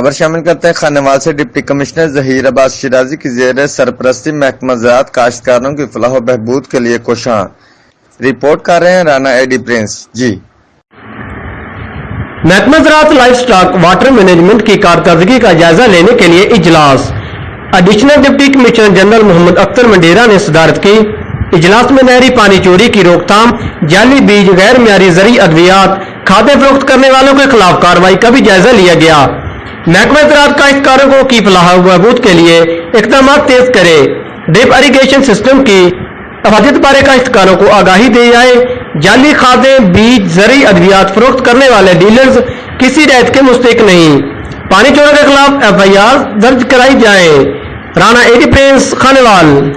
خبر شامل کرتے ہیں خانوال سے ڈپٹی کمشنر ظہیر عباس شیرازی کی زیر سرپرستی محکمہ زراعت کاشتکاروں کی فلاح و بہبود کے لیے کوشاں۔ رپورٹ کر رہے ہیں رانا ایڈی پرنس۔ محکمہ زراعت لائف سٹاک واٹر مینجمنٹ کی کارکردگی کا جائزہ لینے کے لیے اجلاس۔ ایڈیشنل ڈپٹی کمشنر جنرل محمد اختر منڈیرا نے صدارت کی۔ اجلاس میں نہری پانی چوری کی روک تھام، جعلی بیج، غیر معیاری زرعی ادویات، کھادیں فروخت کرنے والوں کے خلاف کارروائی کا بھی جائزہ لیا گیا۔ محکمہ زراعت کاشتکاروں کی فلاح و بہبود کے لیے اقدامات تیز کرے، ڈرپ اریگیشن سسٹم کی حفاظت بارے کاشتکاروں کو آگاہی دی جائے، جعلی کھادیں، بیج، زرعی ادویات فروخت کرنے والے ڈیلرز کسی رعایت کے مستحق نہیں، پانی چوروں کے خلاف FIR درج کرائی جائے۔ رانا ایڈی پرنس، خانوال۔